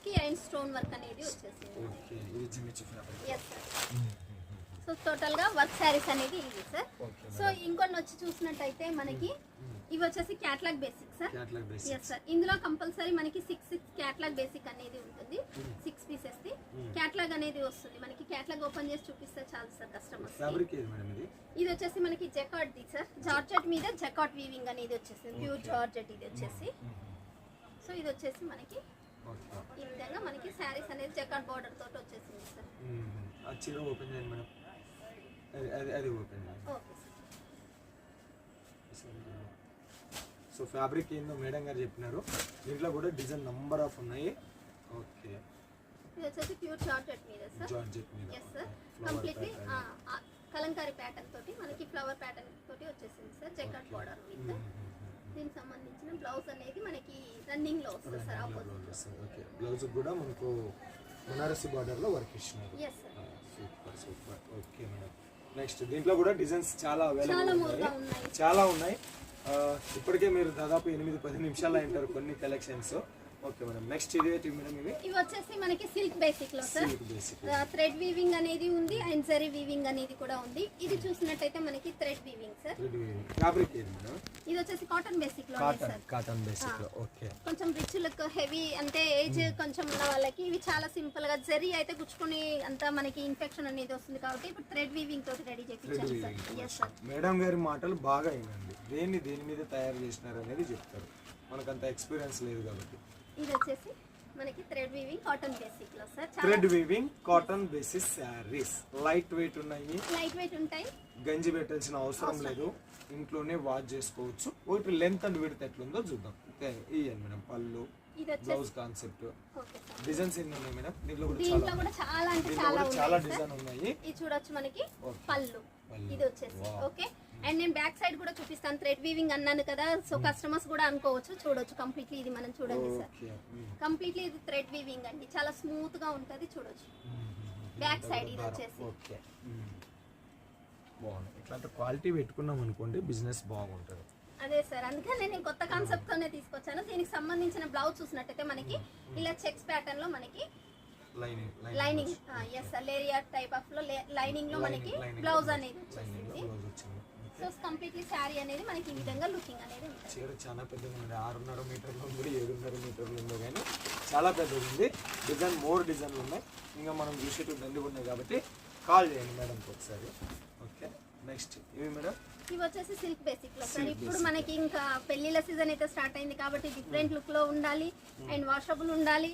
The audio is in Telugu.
కి అండ్ స్టోన్ వర్క్ అనేది వచ్చేసింది. ఓకే ఇది జిమ్మిచు fabric. yes sir. So total గా వర్క్ సారీస్ అనేది ఇది సార్. సో ఇంకొన్ని వచ్చి చూసినట్టయితే మనకి ఇవి వచ్చేసి catalogue basic sir. Catalogue basic. yes sir. ఇందులో కంపల్సరీ మనకి 6 క్యాటలాగ్ బేసిక్ అనేది ఉంటుంది. 6 పీసెస్ ది క్యాటలాగ్ అనేది వస్తుంది. మనకి క్యాటలాగ్ ఓపెన్ చేసి చూపిస్తే చాలు సార్ కస్టమర్స్. ఫ్యాబ్రిక్ ఏది మేడం ఇది? ఇది వచ్చేసి మనకి జకార్డ్ ది సార్. జార్జెట్ మీద జకార్డ్ వీవింగ్ అనేది వచ్చేసింది. ప్యూర్ జార్జెట్ ఇది వచ్చేసి. సో ఇది వచ్చేసి మనకి ఈ విధంగా మనకి శారీస్ అనేది జకార్డ్ బోర్డర్ తోటి వచ్చేసింది సార్. ఆ చీర ఓపెన్ చేయండి మేడం. అది ఓపెన్ చేయండి. Okay sir. సో ఫ్యాబ్రిక్ ఏందో మేడం గారు చెప్పినారు. దీంట్లో కూడా డిజైన్ నంబర్ ఆఫ్ ఉన్నాయి. ఓకే ఇది వచ్చేసి ప్యూర్ జార్జెట్ మీద సార్. జార్జెట్ మీద. yes sir. Completely Kalamkari pattern తోటి మనకి ఫ్లవర్ ప్యాటర్న్ తోటి వచ్చేసింది సార్. జకార్డ్ బోర్డర్ విత్ దీనికి సంబంధించిన బ్లౌజ్ అనేది మనకి రన్నింగ్ లో వస్తుంది సార్. ఆపోజిట్. ఓకే బ్లౌజ్ కూడా మనకు బనారసి బార్డర్ లో వర్క్ ఇచ్చినారు. yes sir. Super super. Okay madam. Next దీంట్లో కూడా డిజైన్స్ చాలా చాలా అవైలబుల్ మోర్గా ఉన్నాయి. ఉన్నాయి. చాలా ఉన్నాయి. ఇప్పటికే మీరు దాదాపు 8-10 నిమిషాలు అయింటారు కొన్ని కలెక్షన్స్. Okay madam. నెక్స్ట్ ఇది మేడం ఇవి వచ్చేసి మనకి సిల్క్ బేసిక్ లో sir. Silk basic. Thread weaving అనేది ఉంది అండ్ జరీ వీవింగ్ అనేది కూడా ఉంది. ఇది చూసినట్టయితే మనకి థ్రెడ్ వీవింగ్ సార్. ఫ్యాబ్రిక్ ఏది మేడం? ఇది వచ్చేసి కాటన్ బేసిక్ లో ఉంది సార్. కాటన్ బేసిక్ లో. ఓకే కొంచెం రిచ్ లుక్ హెవీ అంటే ఏజ్ కొంచెం ఉన్న వాళ్ళకి ఇవి చాలా సింపుల్ గా జరీ అయితే గుచ్చుకుని అంతా మనకి ఇన్ఫెక్షన్ అనేది వస్తుంది కాబట్టి ఇప్పుడు థ్రెడ్ వీవింగ్ తోటి రెడీ చేయించాను సార్. yes sir. మేడం గారి మాటలు బాగా వినండి. దేని మీద తయారు చేసినారు అనేది చెప్తారు. మనకంత ఎక్స్పీరియన్స్ లేదు కాబట్టి. ఇది వచ్చేసి మనకి థ్రెడ్ వీవింగ్ కాటన్ బేసిక్ లో sir. Thread weaving cotton basis saris light weight ఉన్నాయి. లైట్ వెయిట్ ఉంటాయి. గంజి పెట్టాల్సిన అవసరం లేదు. ఇంట్లోనే వాష్ చేసుకోవచ్చు. ఒకటి లెంత్ అండ్ విడ్త్ ఎట్లుందో చూద్దాం. ఇయ్యండి మేడం. పళ్ళు blouse concept okay sir. Designs ఎన్ని ఉన్నాయి మేడం? దీంట్లో కూడా చాలా అంటే చాలా డిజైన్ ఉన్నాయి. ఇది చూడొచ్చు మనకి పళ్ళు ఇది వచ్చేసి. ఓకే అండ్ నేను బ్యాక్ సైడ్ కూడా చూపిస్తాను. థ్రెడ్ వీవింగ్ అన్నాను కదా. సో కస్టమర్స్ కూడా అనుకోవచ్చు. చూడొచ్చు కంప్లీట్లీ ఇది మనం చూడండి సార్. కంప్లీట్లీ ఇది థ్రెడ్ వీవింగ్ అండి. చాలా స్మూత్ గా ఉంటది. చూడొచ్చు బ్యాక్ సైడ్ ఇది వచ్చేసి. ఓకే బాగుంది. ఇట్లాంటి క్వాలిటీ పెట్టుకున్నాం అనుకోండి బిజినెస్ బాగుంటుంది. అదే సార్. అందుకని నేను కొత్త కాన్సెప్ట్ తోనే తీసుకొచ్చాను. దీనికి సంబంధించిన బ్లౌజ్ చూసినట్టయితే మనకి ఇలా చెక్స్ ప్యాటర్న్ లో మనకి lining yes sir. Leheriya type of లో లైనింగ్ లో మనకి బ్లౌజ్ అనేది వచ్చింది. సో కంప్లీట్లీ శారీ అనేది మనకి ఈ విధంగా లుకింగ్ అనేది ఉంటుంది. చీర చాలా పెద్దగా ఉంది. 6.5 మీటర్లు ఉంది, 7.5 మీటర్లు ఉంది, కానీ చాలా పెద్దగా ఉంది. డిజైన్ డిజైన్లు ఉన్నాయి. ఇంకా మనం చూసేటప్పుడు దండిగా ఉన్నాయి కాబట్టి కాల్ చేయండి మేడంకి ఒకసారి. ఓకే నెక్స్ట్ ఇవి మేడం? ఇవి వచ్చేసి సిల్క్ బేసిక్ లో సార్. ఇప్పుడు మనకి ఇంకా పెళ్లిళ్ళ సీజన్ అయితే స్టార్ట్ అయింది కాబట్టి డిఫరెంట్ లుక్ లో ఉండాలి అండ్ వాషబుల్ ఉండాలి